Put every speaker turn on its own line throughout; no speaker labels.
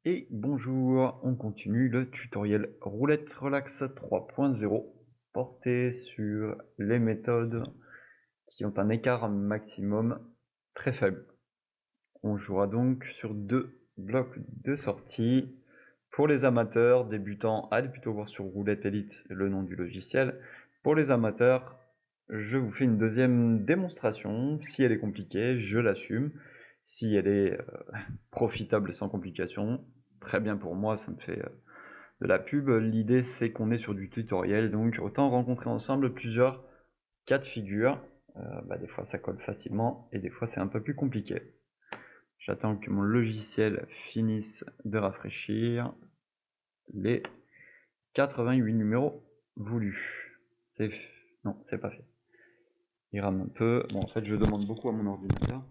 Et bonjour, on continue le tutoriel roulette relax 3.0 porté sur les méthodes qui ont un écart maximum très faible. On jouera donc sur deux blocs de sortie. Pour les amateurs débutants, allez plutôt voir sur Roulette Elite le nom du logiciel. Pour les amateurs, je vous fais une deuxième démonstration. Si elle est compliquée, je l'assume. Si elle est profitable sans complication, très bien pour moi, ça me fait de la pub. L'idée c'est qu'on est sur du tutoriel, donc autant rencontrer ensemble plusieurs cas de figure. Des fois ça colle facilement et des fois c'est un peu plus compliqué. J'attends que mon logiciel finisse de rafraîchir les 88 numéros voulus. Non, c'est pas fait. Il rame un peu. Bon, en fait, je demande beaucoup à mon ordinateur.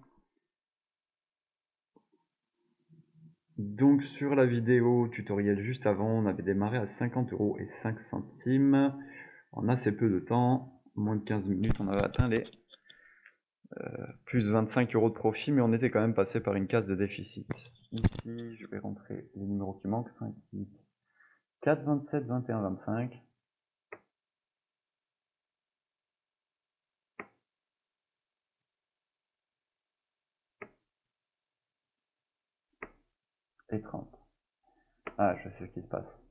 Donc, sur la vidéo tutoriel juste avant, on avait démarré à 50 € et 5 centimes. En assez peu de temps, moins de 15 minutes, on avait atteint les plus 25 € de profit, mais on était quand même passé par une case de déficit. Ici, je vais rentrer les numéros qui manquent, 5, 8, 4, 27, 21, 25. Et 30. Ah, je sais ce qui se passe.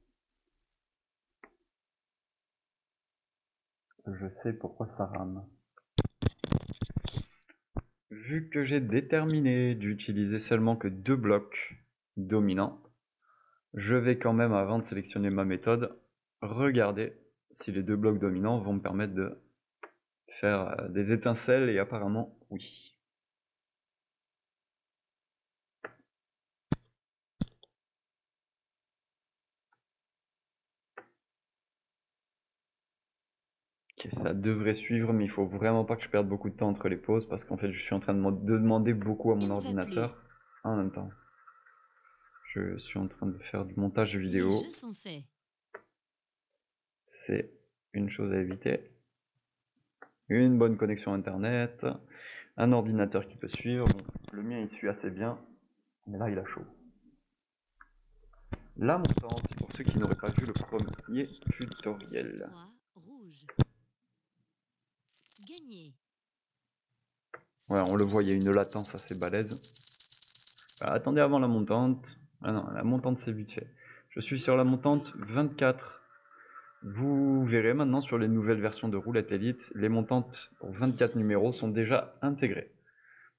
Je sais pourquoi ça rame. Vu que j'ai déterminé d'utiliser seulement que deux blocs dominants, je vais quand même, avant de sélectionner ma méthode, regarder si les deux blocs dominants vont me permettre de faire des étincelles, et apparemment oui. Ok, ça devrait suivre, mais il faut vraiment pas que je perde beaucoup de temps entre les pauses, parce qu'en fait je suis en train de demander beaucoup à mon ordinateur en même temps. Je suis en train de faire du montage vidéo.
Les jeux sont faits.
C'est une chose à éviter. Une bonne connexion internet, un ordinateur qui peut suivre. Bon, le mien il suit assez bien, mais là il a chaud. La montante, pour ceux qui n'auraient pas vu le premier tutoriel.
3 rouge. Gagné.
Ouais, on le voit, il y a une latence assez balèze. Attendez avant la montante. Ah non, la montante c'est vite fait. Je suis sur la montante 24. Vous verrez maintenant sur les nouvelles versions de Roulette Elite, les montantes pour 24 numéros sont déjà intégrées.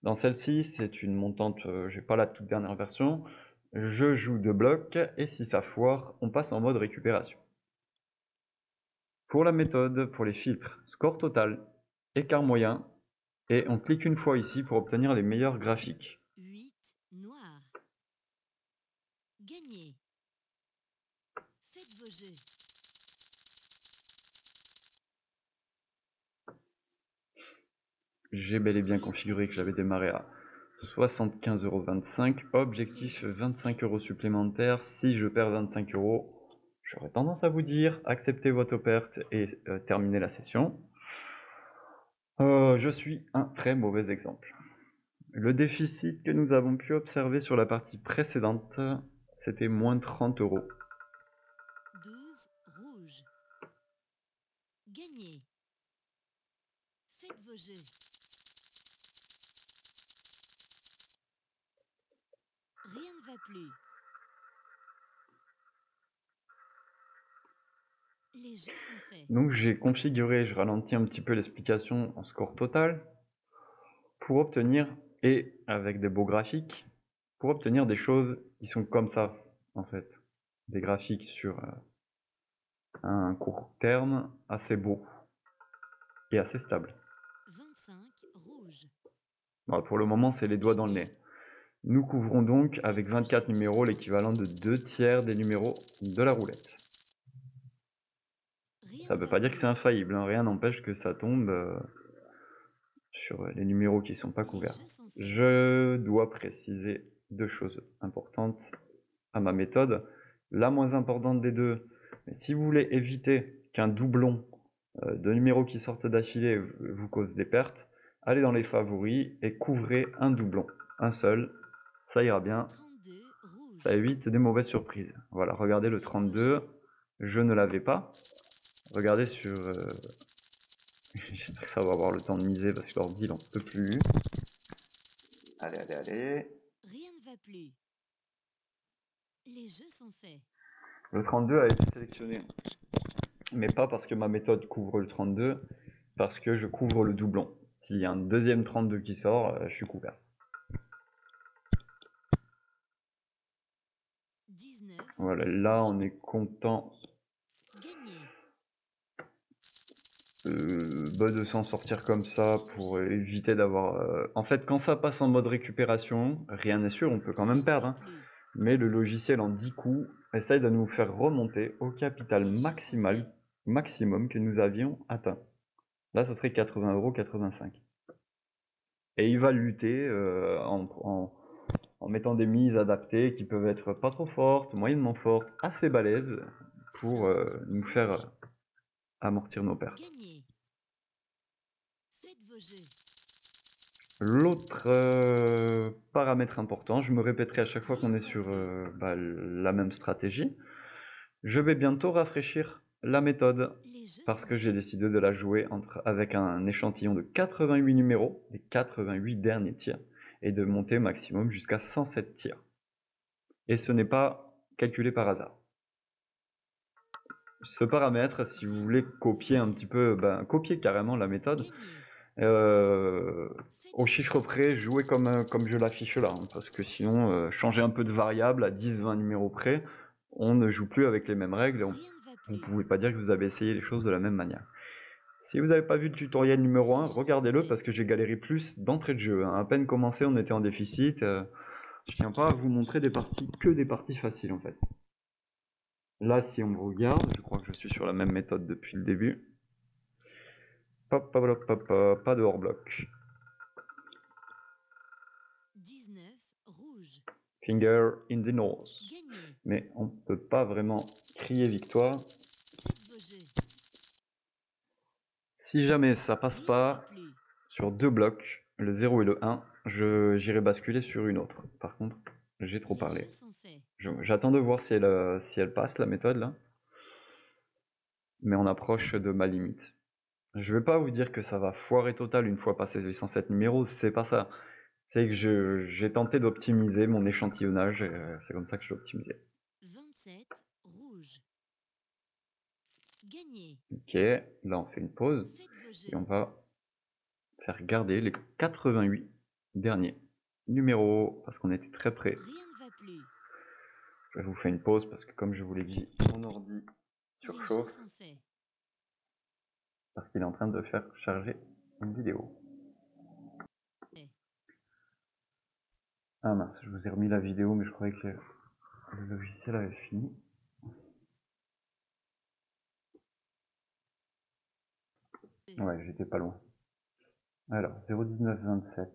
Dans celle-ci, c'est une montante, j'ai pas la toute dernière version. Je joue 2 blocs et si ça foire, on passe en mode récupération. Pour la méthode, pour les filtres, score total, écart moyen, et on clique une fois ici pour obtenir les meilleurs graphiques.
8 noir. Gagné. Faites vos jeux.
J'ai bel et bien configuré que j'avais démarré à 75,25 €. Objectif 25 € supplémentaires. Si je perds 25 €, j'aurais tendance à vous dire acceptez votre perte et terminez la session. Je suis un très mauvais exemple. Le déficit que nous avons pu observer sur la partie précédente, c'était moins 30 €.
12 rouge. Gagné. Faites vos jeux. Rien ne va plus. Les jeux sont faits.
Donc j'ai configuré, je ralentis un petit peu l'explication en score total pour obtenir, et avec des beaux graphiques, pour obtenir des choses qui sont comme ça en fait. Des graphiques sur un court terme assez beau et assez stable.
25 rouge.
Voilà, pour le moment c'est les doigts dans le nez. Nous couvrons donc avec 24 numéros l'équivalent de 2 tiers des numéros de la roulette. Ça veut pas dire que c'est infaillible, hein. Rien n'empêche que ça tombe sur les numéros qui sont pas couverts. Je dois préciser deux choses importantes à ma méthode. La moins importante des deux, mais si vous voulez éviter qu'un doublon de numéros qui sortent d'affilée vous cause des pertes, allez dans les favoris et couvrez un doublon, un seul, ça ira bien.
32 rouge.
Ça évite des mauvaises surprises. Voilà, regardez le 32, je ne l'avais pas. Regardez sur... J'espère que ça va avoir le temps de miser parce que l'ordi il en peut plus. Allez, allez, allez.
Rien ne va plus. Les jeux sont faits.
Le 32 a été sélectionné. Mais pas parce que ma méthode couvre le 32, parce que je couvre le doublon. S'il y a un deuxième 32 qui sort, je suis couvert.
19.
Voilà, là on est content
Gagné.
de s'en sortir comme ça pour éviter d'avoir... En fait, quand ça passe en mode récupération, rien n'est sûr, on peut quand même perdre. Hein. Mais le logiciel en 10 coups essaye de nous faire remonter au capital maximum que nous avions atteint. Là, ce serait 80,85 €. Et il va lutter en mettant des mises adaptées qui peuvent être pas trop fortes, moyennement fortes, assez balèzes pour nous faire amortir nos pertes.
Gagné. Faites vos jeux.
L'autre paramètre important, je me répéterai à chaque fois qu'on est sur la même stratégie, je vais bientôt rafraîchir la méthode
Les jeux
parce
sont
que j'ai
faits.
décidé de la jouer avec un échantillon de 88 numéros, les 88 derniers tirs, et de monter au maximum jusqu'à 107 tirs. Et ce n'est pas calculé par hasard. Ce paramètre, si vous voulez copier un petit peu, copier carrément la méthode,
Gagné.
au chiffre près, jouez comme je l'affiche là, hein, parce que sinon, changer un peu de variable à 10-20 numéros près, on ne joue plus avec les mêmes règles,
Rien ne va
vous ne
plus.
pouvez pas dire que vous avez essayé les choses de la même manière. Si vous n'avez pas vu le tutoriel numéro 1, regardez-le parce que j'ai galéré plus d'entrée de jeu. Hein. À peine commencé, on était en déficit. Je tiens pas à vous montrer des parties faciles en fait. Là, si on me regarde, je crois que je suis sur la même méthode depuis le début. Pop, pop, pop, pop, pop, pas de hors-bloc.
19. Rouge.
Finger in the nose.
Gagné.
Mais on ne peut pas vraiment crier victoire.
Faites vos jeux.
Si jamais ça passe
Rien ne va
pas
plus.
sur deux blocs, le 0 et le 1, j'irai basculer sur une autre. Par contre, j'ai trop
Les
parlé.
jeux sont faits.
J'attends de voir si elle passe la méthode là. Mais on approche de ma limite. Je vais pas vous dire que ça va foirer total une fois passé les 107 numéros, c'est pas ça. C'est que j'ai tenté d'optimiser mon échantillonnage, et c'est comme ça que je l'ai optimisé.
27. Rouge. Gagné.
Ok, là on fait une pause,
Faites vos
et
jeux.
on va faire garder les 88 derniers numéros, parce qu'on était très près.
Rien ne va plus.
Je vous fais une pause, parce que comme je vous l'ai dit, mon ordi
Les jeux
surchauffe,
sont faits.
parce qu'il est en train de faire charger une vidéo. Ah mince, je vous ai remis la vidéo, mais je croyais que le logiciel avait fini. Ouais, j'étais pas loin. Alors, 019 27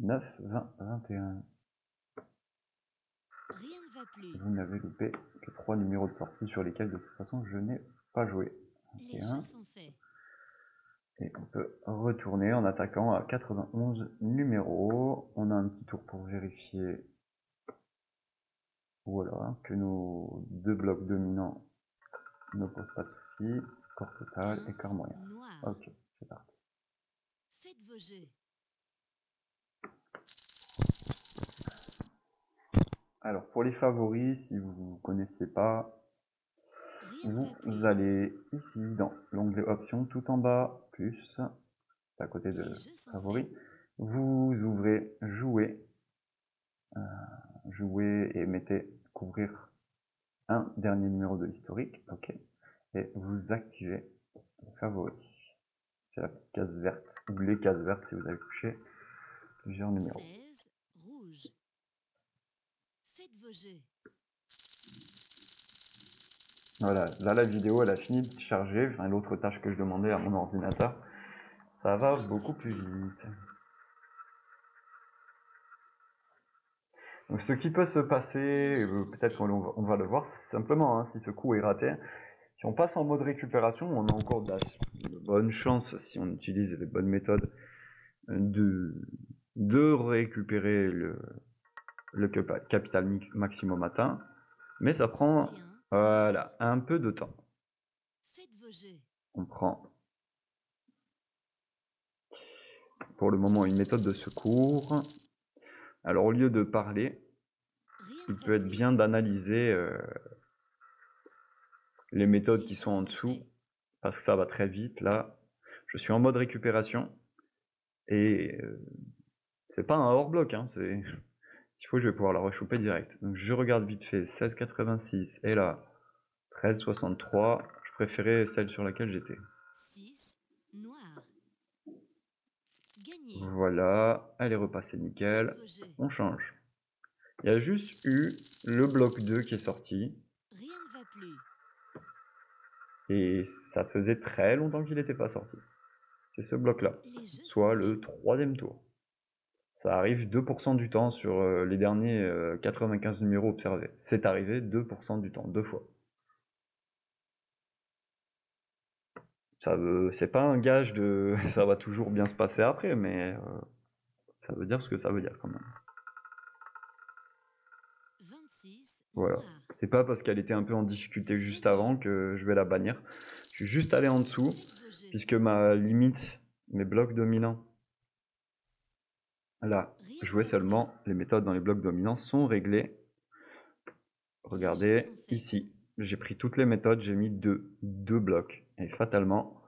9 20 21.
Rien ne va plus.
Vous n'avez loupé que 3 numéros de sortie sur lesquels de toute façon je n'ai pas joué.
Les
Ok,
jeux sont faits.
et on peut retourner en attaquant à 91 numéros. On a un petit tour pour vérifier, voilà, que nos deux blocs dominants ne posent pas de soucis. Score total,
15.
écart moyen.
Noir.
Ok, c'est parti.
Faites vos jeux.
Alors pour les favoris, si vous ne connaissez pas,
Rien ne va plus.
vous allez ici dans l'onglet options tout en bas, plus, à côté de
Les jeux sont
favoris,
faits.
vous ouvrez jouer, jouer et mettez couvrir un dernier numéro de l'historique, ok, et vous activez les favoris. C'est la petite case verte, ou les cases vertes si vous avez couché plusieurs numéros.
16. Rouge. Faites vos jeux.
Voilà, là la vidéo elle a fini de charger, enfin l'autre tâche que je demandais à mon ordinateur, ça va beaucoup plus vite. Donc ce qui peut se passer, peut-être qu'on va le voir simplement, hein, si ce coup est raté, si on passe en mode récupération, on a encore de bonnes chances, si on utilise les bonnes méthodes, de récupérer le capital maximum atteint, mais ça prend
21.
voilà, un peu de temps.
Faites vos jeux.
On prend pour le moment une méthode de secours. Alors au lieu de parler,
Rien
il
ne
peut
va
être
plus.
bien d'analyser les méthodes
Les
qui
jeux
sont en
sont
dessous,
faits.
parce que ça va très vite. Là, je suis en mode récupération, et c'est pas un hors-bloc, hein, c'est... S'il faut, je vais pouvoir la rechoper direct. Donc je regarde vite fait, 16,86, et là, 13,63. Je préférais celle sur laquelle j'étais.
6. Noir. Gagné.
Voilà, elle est repassée nickel.
Faites vos jeux.
On change. Il y a juste eu le bloc 2 qui est sorti,
Rien ne va plus.
et ça faisait très longtemps qu'il n'était pas sorti. C'est ce bloc-là,
Les jeux
soit
sont
le
faits.
troisième tour. Ça arrive 2% du temps sur les derniers 95 numéros observés. C'est arrivé 2% du temps, 2 fois. C'est pas un gage de ça va toujours bien se passer après, mais ça veut dire ce que ça veut dire quand même.
26.
Voilà.
Noir.
C'est pas parce qu'elle était un peu en difficulté juste avant que je vais la bannir. Je suis juste allé en dessous,
Faites vos jeux.
puisque ma limite, mes blocs dominants, là,
Rien
jouer
ne va
seulement les méthodes dans les blocs dominants sont réglées.
plus. Les jeux
Regardez,
sont faits.
ici, j'ai pris toutes les méthodes, j'ai mis deux blocs. Et fatalement,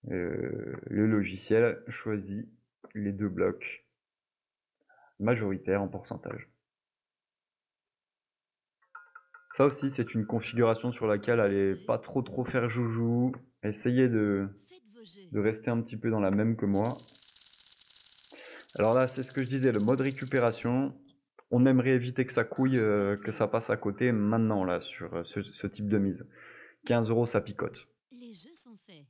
le logiciel choisit les 2 blocs majoritaires en pourcentage. Ça aussi, c'est une configuration sur laquelle allez pas trop faire joujou. Essayez de
Faites vos jeux.
rester un petit peu dans la même que moi. Alors là, c'est ce que je disais, le mode récupération. On aimerait éviter que ça couille, que ça passe à côté maintenant là sur ce type de mise. 15 €, ça picote.
Les jeux sont faits.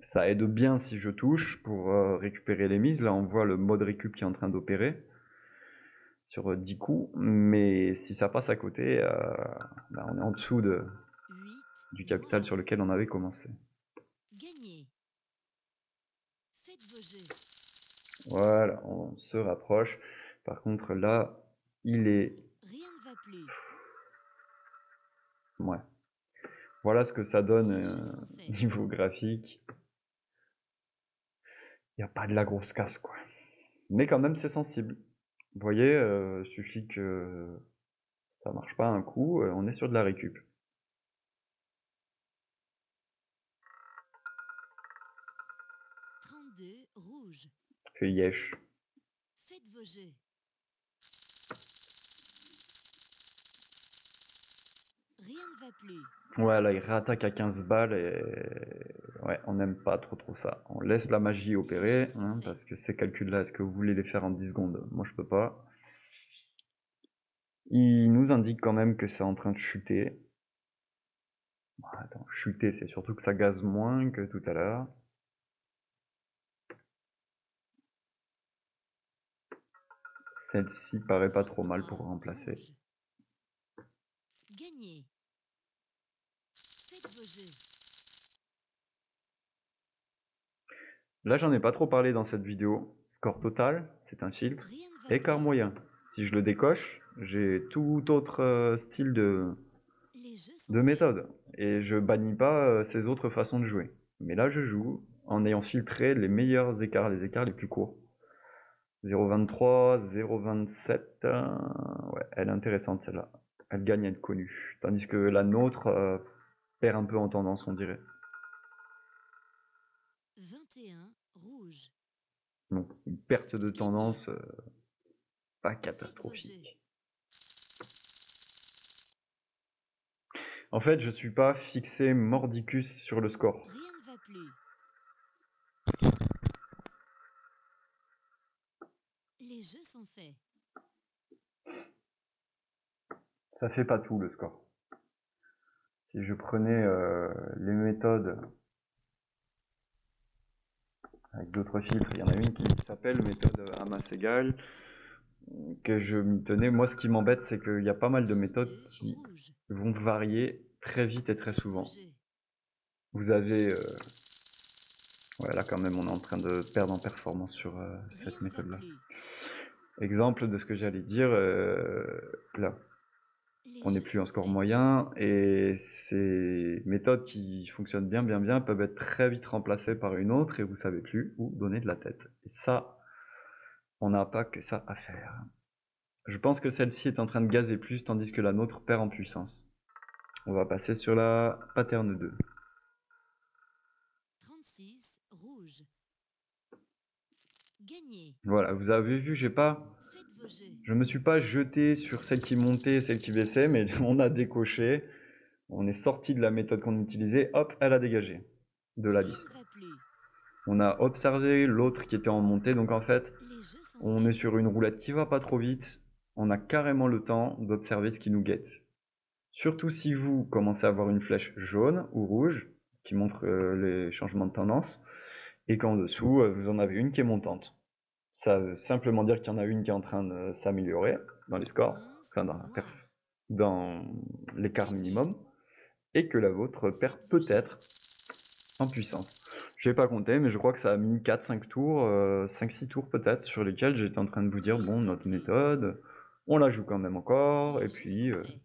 Ça aide bien si je touche pour récupérer les mises. Là, on voit le mode récup qui est en train d'opérer sur 10 coups. Mais si ça passe à côté, bah, on est en dessous
8.
du capital
Noir.
sur lequel on avait commencé.
Gagné. Faites vos jeux.
Voilà, on se rapproche. Par contre, là, il est...
Rien ne va plus.
Ouais. Voilà ce que ça donne
Les jeux sont faits.
niveau graphique. Il n'y a pas de la grosse casse, quoi. Mais quand même, c'est sensible. Vous voyez, suffit que ça marche pas un coup, on est sur de la récup.
32. Rouge.
Que yesh.
Faites vos jeux. Rien ne va plus.
Ouais, là, il réattaque à 15 balles et... Ouais, on n'aime pas trop ça. On laisse la magie opérer, hein, parce que ces calculs-là, est-ce que vous voulez les faire en 10 secondes? Moi, je peux pas. Il nous indique quand même que c'est en train de chuter. Bon, attends, chuter, c'est surtout que ça gaze moins que tout à l'heure. Celle-ci paraît pas trop mal pour
23.
remplacer.
Rouge. Gagné. Faites vos jeux.
Là, j'en ai pas trop parlé dans cette vidéo. Score total, c'est un filtre.
Rien ne va
Écart
plus.
moyen. Si je le décoche, j'ai tout autre style
Les jeux sont
de
faits.
méthode. Et je bannis pas ces autres façons de jouer. Mais là, je joue en ayant filtré les meilleurs écarts, les écarts les plus courts. 0,23, 0,27. Ouais, elle est intéressante celle-là. Elle gagne à être connue. Tandis que la nôtre perd un peu en tendance, on dirait.
21. Rouge.
Donc, une perte de tendance pas
Faites vos jeux.
catastrophique. En fait, je suis pas fixé mordicus sur le score.
Rien ne va plus. Les jeux sont faits.
Ça fait pas tout le score. Si je prenais les méthodes avec d'autres filtres, il y en a une qui s'appelle méthode à masse égale, que je m'y tenais. Moi, ce qui m'embête, c'est qu'il y a pas mal de méthodes
32.
qui
Rouge.
vont varier très vite et très
Faites vos
souvent.
jeux.
Vous avez Ouais, là quand même on est en train de perdre en performance sur cette
Rien ne va
méthode-là.
plus.
Exemple de ce que j'allais dire, là,
Les
on n'est
jeux
plus en
sont
score
faits.
moyen et ces méthodes qui fonctionnent bien peuvent être très vite remplacées par une autre et vous savez plus où donner de la tête. Et ça, on n'a pas que ça à faire. Je pense que celle-ci est en train de gazer plus tandis que la nôtre perd en puissance. On va passer sur la pattern 2.
36, rouge. Gagné.
Voilà, vous avez vu,
Faites vos jeux.
je me suis pas jeté sur celle qui montait et celle qui baissait, mais on a décoché. On est sorti de la méthode qu'on utilisait, hop, elle a dégagé de la
Rien
liste.
ne va plus.
On a observé l'autre qui était en montée, donc en fait,
Les jeux sont
on
faits.
est sur une roulette qui va pas trop vite. On a carrément le temps d'observer ce qui nous guette. Surtout si vous commencez à avoir une flèche jaune ou rouge qui montre les changements de tendance et qu'en dessous, vous en avez une qui est montante. Ça veut simplement dire qu'il y en a une qui est en train de s'améliorer dans les scores,
11,
enfin
noir.
dans l'écart
Gagné.
minimum, et que la vôtre perd
Faites vos jeux.
peut-être en puissance. Je n'ai pas compté, mais je crois que ça a mis 4-5 tours, 5-6 tours peut-être, sur lesquels j'étais en train de vous dire,
Rien
bon,
ne va
notre
plus.
méthode, on la joue quand même encore,
Les
et
jeux
puis
sont faits.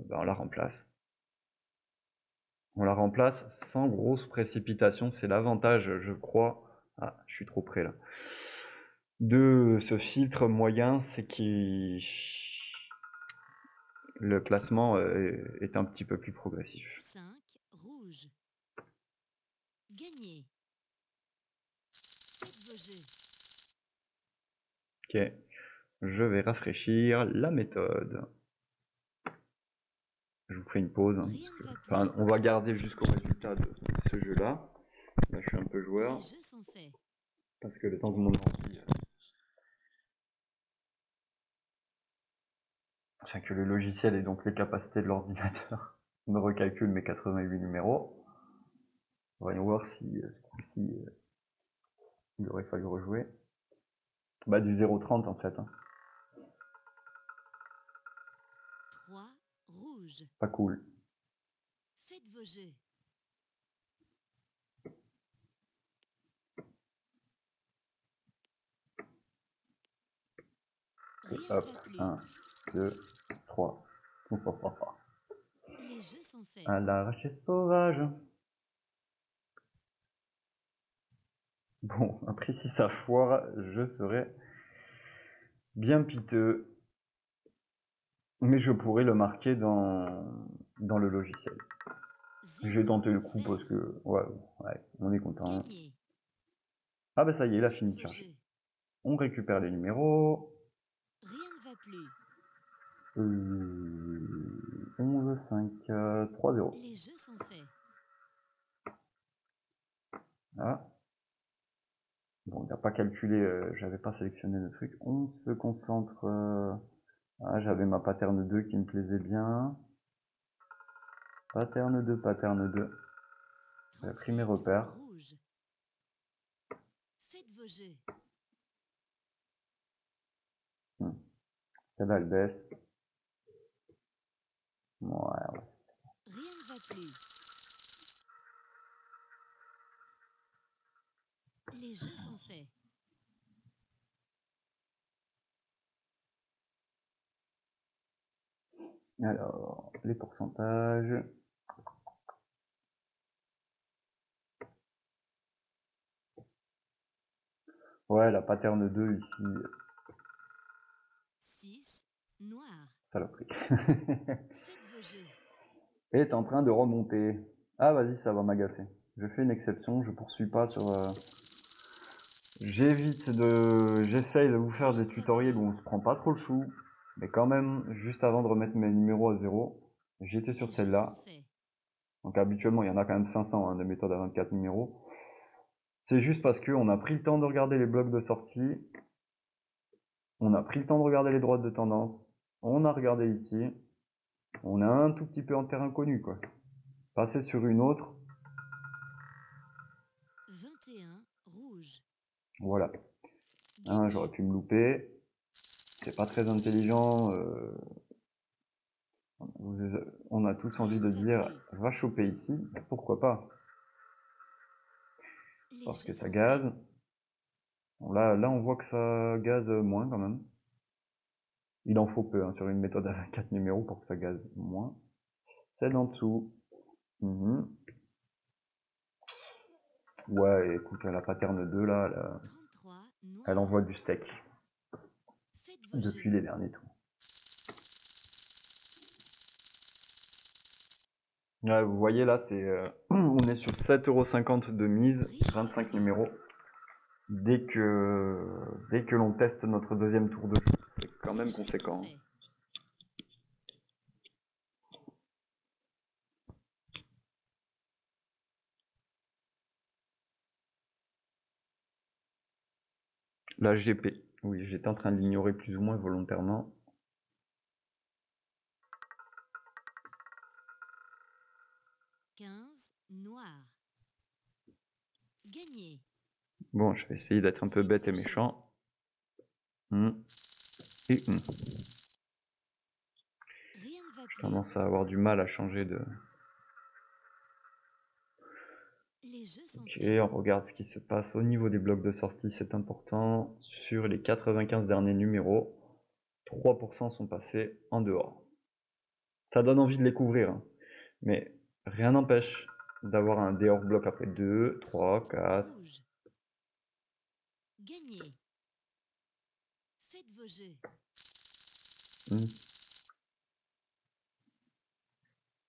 ben, on la remplace. On la remplace sans grosse précipitation, c'est l'avantage, je crois. Ah, je suis trop près là. De ce filtre moyen, c'est que le classement est un petit peu plus progressif.
5, rouge. Gagné. Faites vos jeux.
Ok, je vais rafraîchir la méthode. Je vous fais une pause.
Rien ne va plus.
Enfin, on va garder jusqu'au résultat de ce jeu-là. Là, je suis un peu joueur.
Les jeux sont faits.
Parce que le temps que mon ordi... Enfin, que le logiciel et donc les capacités de l'ordinateur me recalcule mes 88 numéros. Voyons voir si il aurait fallu rejouer. Bah du 0,30 en fait.
3, rouge.
Pas cool.
Faites vos jeux. Rien ne
Hop,
va plus.
1, 2, 3.
Les jeux sont faits.
À l'arraché sauvage. Bon, après si ça foire, je serai bien piteux. Mais je pourrais le marquer dans le logiciel. J'ai tenté le coup parce que, ouais, on est content.
Gagné.
Ah bah ça y est, il a
Faites
fini de
vos
charger.
jeux.
On récupère les numéros.
Rien ne va plus.
11, 5, 3, 0.
Les jeux sont faits.
Ah. Bon, il n'a pas calculé, j'avais pas sélectionné le truc. On se concentre. Ah, j'avais ma pattern 2 qui me plaisait bien. Pattern 2, pattern 2. J'ai pris mes
36,
repères.
rouge. Faites vos jeux.
Celle-là, elle baisse. Ouais.
Rien ne va plus. Les jeux sont faits.
Alors, les pourcentages. Ouais, la pattern 2 ici,
6, noir.
saloperie.
Faites vos jeux.
Est en train de remonter. Ah, vas-y, ça va m'agacer. Je fais une exception, je poursuis pas sur... J'essaye de vous faire des tutoriels où on se prend pas trop le chou. Mais quand même, juste avant de remettre mes numéros à 0, j'étais sur celle-là. Donc habituellement, il y en a quand même 500, hein, des méthodes à 24 numéros. C'est juste parce qu'on a pris le temps de regarder les blocs de sortie. On a pris le temps de regarder les droites de tendance. On a regardé ici. On est un tout petit peu en terrain connu, quoi. Passer sur une autre.
21, rouge.
Voilà. Hein, j'aurais pu me louper. C'est pas très intelligent. On a tous envie de dire, va choper ici. Pourquoi pas?
Les
parce que
jeux
ça
sont
gaze.
faits.
Bon, là, on voit que ça gaze moins quand même. Il en faut peu hein, sur une méthode à 4 numéros pour que ça gaze moins. Celle en dessous. Mhm. Ouais, écoute, la pattern 2 là,
33
elle
noir.
envoie du steak
Faites vos
depuis
jeux.
les derniers tours. Ouais, vous voyez là, on est sur 7,50 € de mise,
Rien ne va
25
plus.
numéros. Dès que l'on teste notre deuxième tour de jeu, c'est quand
Les
même
jeux sont
conséquent.
faits.
La GP, oui, j'étais en train de l'ignorer plus ou moins volontairement.
15 noir. Gagné.
Bon, je vais essayer d'être un peu
Faites
bête et
vos jeux.
méchant. Et
Rien ne va
je
plus.
commence à avoir du mal à changer de...
Les jeux sont
Ok,
faits.
on regarde ce qui se passe au niveau des blocs de sortie, c'est important. Sur les 95 derniers numéros, 3% sont passés en dehors. Ça donne envie de les couvrir, hein. Mais rien n'empêche d'avoir un dehors bloc après 2, 3, 4.
Rouge. Gagné. Faites vos jeux.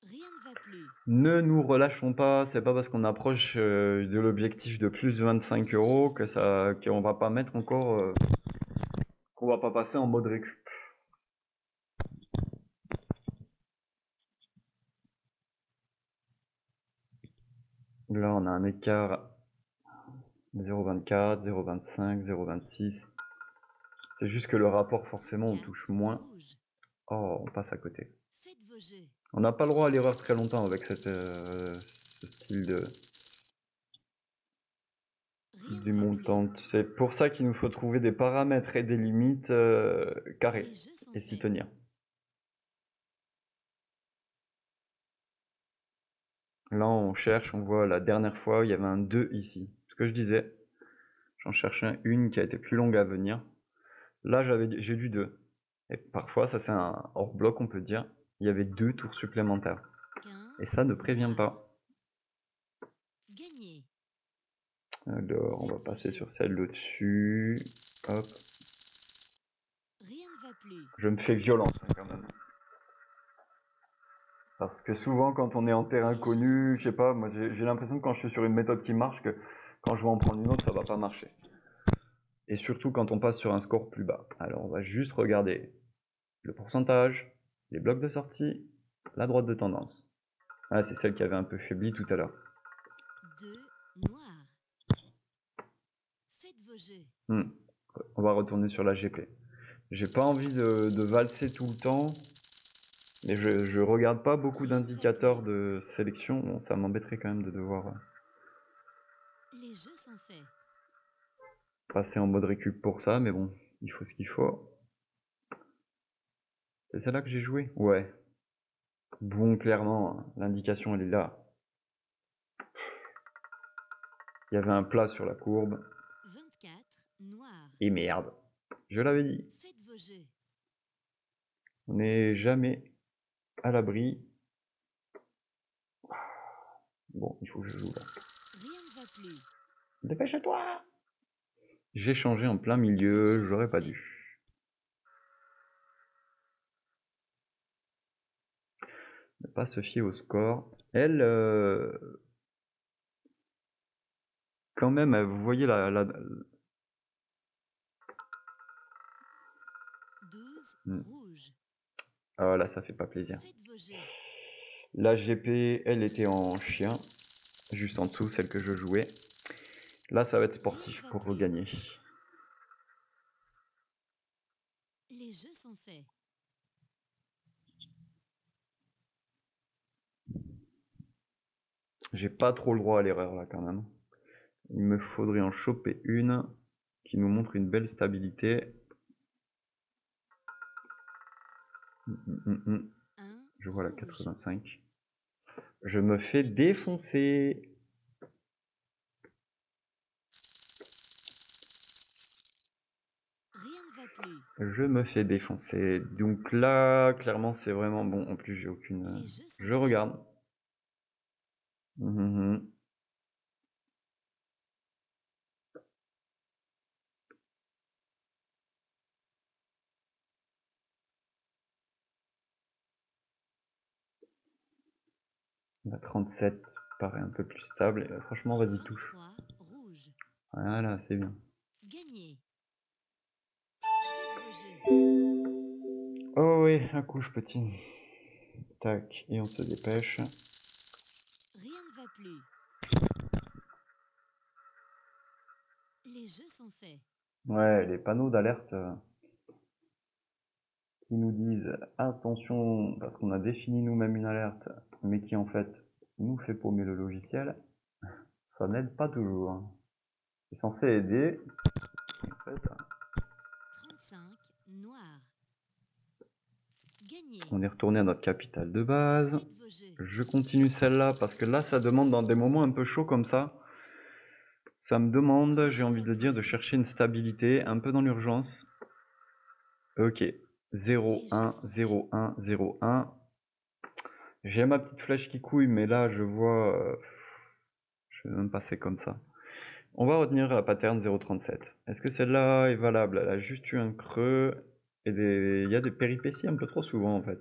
Rien ne va plus.
Ne nous relâchons pas, c'est pas parce qu'on approche de l'objectif de plus 25 € qu'on va pas mettre encore, qu'on va pas passer en mode récup. Là, on a un écart 0,24, 0,25, 0,26. C'est juste que le rapport, forcément, on
24
touche moins.
rouge.
Oh, on passe à côté.
Faites vos jeux.
On n'a pas le droit à l'erreur très longtemps avec ce style
Rien
du
ne va plus.
montant. C'est pour ça qu'il nous faut trouver des paramètres et des limites carrées
Les jeux sont
et s'y
faits.
tenir. Là, on cherche, on voit la dernière fois, il y avait un 2 ici. Ce que je disais, j'en cherchais une qui a été plus longue à venir. Là, j'ai du 2. Et parfois, ça c'est un hors bloc, on peut dire. Il y avait 2 tours supplémentaires.
15
Et ça ne prévient
noir.
pas.
Gagné.
Alors, on va
Faites vos
passer
jeux.
sur celle au-dessus. Hop.
Rien ne va plus.
Je me fais violence hein, quand même. Parce que souvent, quand on est en terrain connu, je sais pas, moi j'ai l'impression que quand je suis sur une méthode qui marche, que quand je vais en prendre une autre, ça va pas marcher. Et surtout quand on passe sur un score plus bas. Alors, on va juste regarder le pourcentage, les blocs de sortie, la droite de tendance. Ah, c'est celle qui avait un peu faibli tout à l'heure.
2 noir. Faites vos jeux.
On va retourner sur la GP. J'ai pas envie de valser tout le temps, mais je regarde pas beaucoup d'indicateurs de sélection. Bon, ça m'embêterait quand même de devoir
Les jeux sont faits.
passer en mode récup pour ça, mais bon, il faut ce qu'il faut. C'est celle-là que j'ai joué? Ouais. Bon, clairement, l'indication elle est là. Il y avait un plat sur la courbe.
24 noir.
Et merde. Je l'avais dit.
Faites vos jeux.
On n'est jamais à l'abri. Bon, il faut que je joue là.
Rien ne va plus.
Dépêche-toi! J'ai changé en plein milieu, j'aurais pas dû. Ne pas se fier au score. Elle, quand même, vous voyez
12 rouge.
Ah là, ça fait pas plaisir.
Faites vos jeux.
La GP, elle était en chien, juste en dessous, celle que je jouais. Là, ça va être sportif pour regagner.
Les jeux sont faits.
J'ai pas trop le droit à l'erreur là quand même. Il me faudrait en choper une qui nous montre une belle stabilité. Je vois la 85. Je me fais défoncer. je me fais défoncer. Donc là, clairement, c'est vraiment bon. En plus, j'ai aucune...
Les jeux sont
Je
faits.
regarde. Mhm. La 37 paraît un peu plus stable. Et, franchement, vas-y, touche.
23 rouge.
Voilà, c'est bien.
Gagné. Faites vos jeux.
Oh oui, un couche petit. Tac, et on se dépêche.
Rien ne va plus. Les jeux sont faits.
Ouais, les panneaux d'alerte qui nous disent attention, parce qu'on a défini nous-mêmes une alerte, mais qui en fait nous fait paumer le logiciel, ça n'aide pas toujours. C'est censé aider. En fait,
35 noir. Gagné.
on est retourné à notre capitale de base.
Faites vos jeux.
Je continue celle-là parce que là, ça demande dans des moments un peu chauds comme ça. Ça me demande, j'ai envie de dire, de chercher une stabilité, un peu dans l'urgence. Ok, 0, 1, 0, 1, 0, 1. J'ai ma petite flèche qui couille, mais là, je vois... je vais même passer comme ça. On va retenir la pattern 0,37. Est-ce que celle-là est valable? Elle a juste eu un creux et il y a des péripéties un peu trop souvent en fait.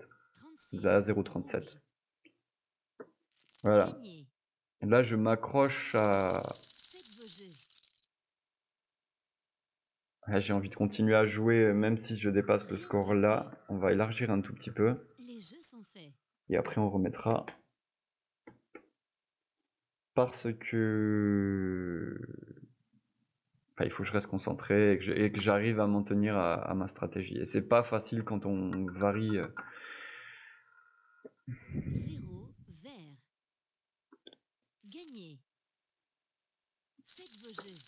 36
La 0,37.
rouge.
Voilà.
Gagné.
Là, je m'accroche à...
Faites vos jeux.
Ah, j'ai envie de continuer à jouer même si je dépasse le score là. On va élargir un tout petit peu.
Les jeux sont faits.
Et après, on remettra. Parce que... Enfin, il faut que je reste concentré et que j'arrive à m'en tenir à ma stratégie. Et c'est pas facile quand on varie...
0 vert. Gagné. Faites vos jeux.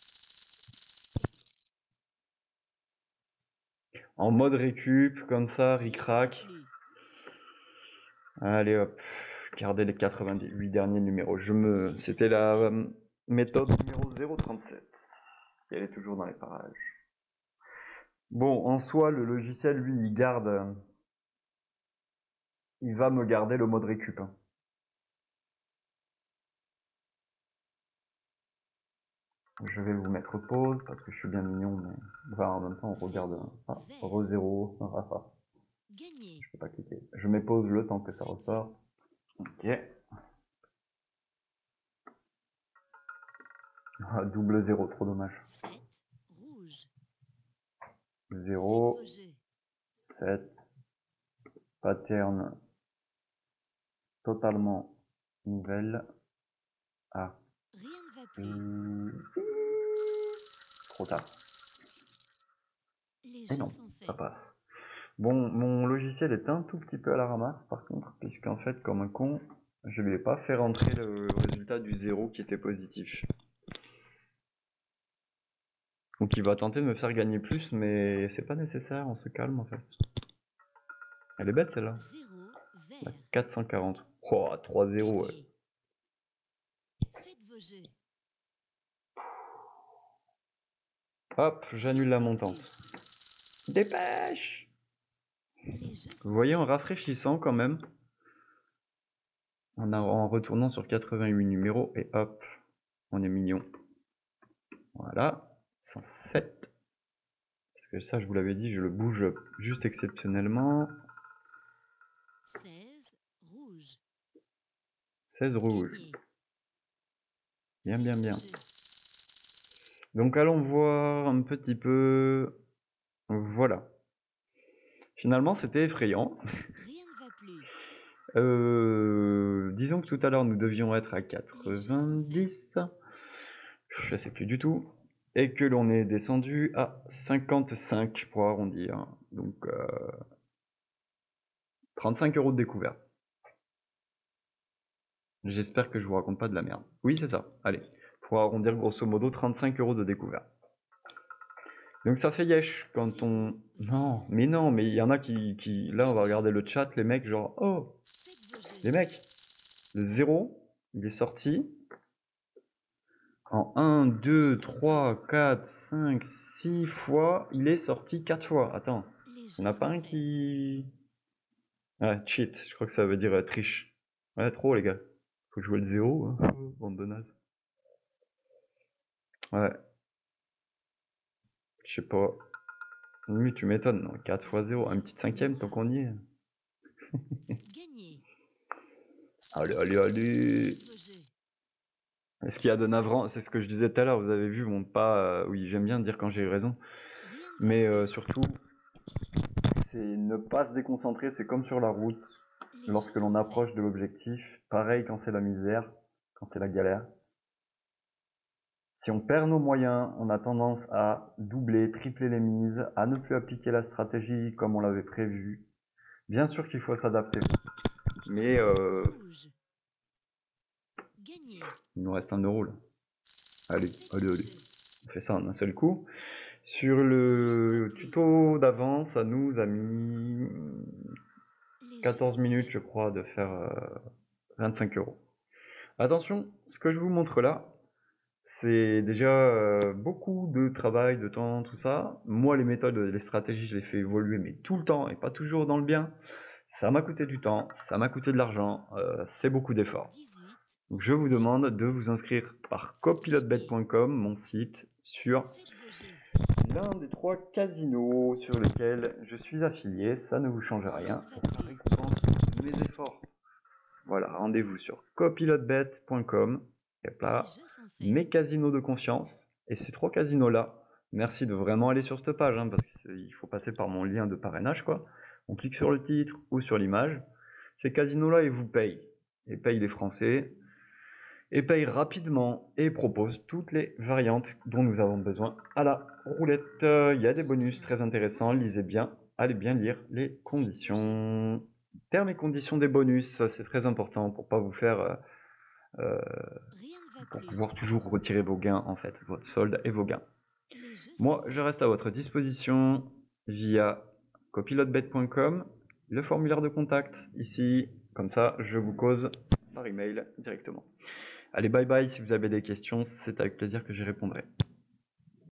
En mode récup, comme ça, ric-rac. Allez hop, gardez les 88 derniers numéros. C'était la méthode numéro 037, si elle est toujours dans les parages. Bon, en soi, le logiciel, lui, il va me garder le mode récup. Je vais vous mettre pause parce que je suis bien mignon, mais enfin, en même temps, on regarde. Ah, re-0.
Gagné.
Je peux pas cliquer. Je mets pause le temps que ça ressorte. Ok. Ah, double 0, trop dommage.
7 rouge.
0, 7, pattern totalement nouvelle. Ah.
Rien ne va plus.
Trop tard.
Les
Et
jeux
non,
sont faits.
ça passe. Bon, mon logiciel est un tout petit peu à la ramasse par contre, puisqu'en fait, comme un con, je lui ai pas fait rentrer le résultat du 0 qui était positif. Donc il va tenter de me faire gagner plus, mais c'est pas nécessaire, on se calme en fait. Elle est bête celle-là.
0
La
vert.
440. Oh, 3-0, ouais.
Gagné. Faites vos jeux.
Hop, j'annule la montante. Dépêche!
Les jeux sont
Vous voyez,
faits.
en rafraîchissant quand même, en retournant sur 88 numéros, et hop, on est mignon. Voilà, 107. Parce que ça, je vous l'avais dit, je le bouge juste exceptionnellement.
16 rouge.
16 rouge.
Gagné.
Bien, bien, bien.
Faites vos jeux.
Donc allons voir un petit peu... Voilà. Finalement, c'était effrayant.
Rien ne va plus.
Disons que tout à l'heure, nous devions être à 90. Je sais plus du tout. Et que l'on est descendu à 55 pour arrondir. Donc 35 € de découvert. J'espère que je vous raconte pas de la merde. Oui, c'est ça. Allez, pour arrondir grosso modo 35 € de découvert. Donc ça fait yesh quand on... Non, mais il y en a qui... Là, on va regarder le chat, les mecs, genre... Oh,
Faites vos jeux.
les mecs, le 0, il est sorti en 1, 2, 3, 4, 5, 6 fois. Il est sorti 4 fois. Attends. Il n'y en a pas un qui... Ah, cheat, je crois que ça veut dire triche. Ouais, trop les gars. Faut jouer le 0, hein. Bande de nazes. Ouais. Je sais pas. Oui, tu m'étonnes, non. 4 x 0, un petit cinquième tant qu'on y est.
Gagné.
Allez, allez, allez.
Faites vos jeux.
Est-ce qu'il y a de navrant? C'est ce que je disais tout à l'heure, vous avez vu mon pas... oui, j'aime bien dire quand j'ai eu raison.
Rien ne va
Mais
plus.
surtout, c'est ne pas se déconcentrer, c'est comme sur la route.
Les
Lorsque
jeux
l'on
sont
approche
faits.
de l'objectif, pareil quand c'est la misère, quand c'est la galère. Si on perd nos moyens, on a tendance à doubler, tripler les mises, à ne plus appliquer la stratégie comme on l'avait prévu. Bien sûr qu'il faut s'adapter, mais
Rouge. Gagné.
il nous reste 1 euro là. Allez,
Faites
allez,
vos
allez,
jeux.
on fait ça en un seul coup. Sur le tuto d'avant, ça nous a mis
Les jeux
14
sont
minutes,
faits.
je crois, de faire 25 euros. Attention, ce que je vous montre là, c'est déjà beaucoup de travail, de temps, tout ça. Moi, les méthodes, les stratégies, je les fais évoluer, mais tout le temps et pas toujours dans le bien. Ça m'a coûté du temps, ça m'a coûté de l'argent, c'est beaucoup d'efforts.
18.
Donc je vous demande de vous inscrire par copilotebet.com, mon site, sur
Faites vos jeux.
l'un des 3 casinos sur lesquels je suis affilié. Ça ne vous change rien, ça récompense mes efforts. Voilà, rendez-vous sur copilotebet.com. Et
Les
là,
jeux sont faits.
mes casinos de confiance. Et ces 3 casinos-là, merci de vraiment aller sur cette page, hein, parce qu'il faut passer par mon lien de parrainage, quoi. On clique sur le titre ou sur l'image. Ces casinos-là, ils vous payent. Et payent les Français. Et payent rapidement et proposent toutes les variantes dont nous avons besoin à la roulette. Il y a des bonus très intéressants, lisez bien, allez bien lire les conditions. Termes et conditions des bonus, ça c'est très important pour pas vous faire
Rien ne va
pour
plus.
pouvoir toujours retirer vos gains en fait, votre solde et vos gains.
Les jeux
Moi,
sont
je
faits.
reste à votre disposition via copilotebet.com, le formulaire de contact ici, comme ça je vous cause par email directement. Allez, bye bye, si vous avez des questions, c'est avec plaisir que j'y répondrai.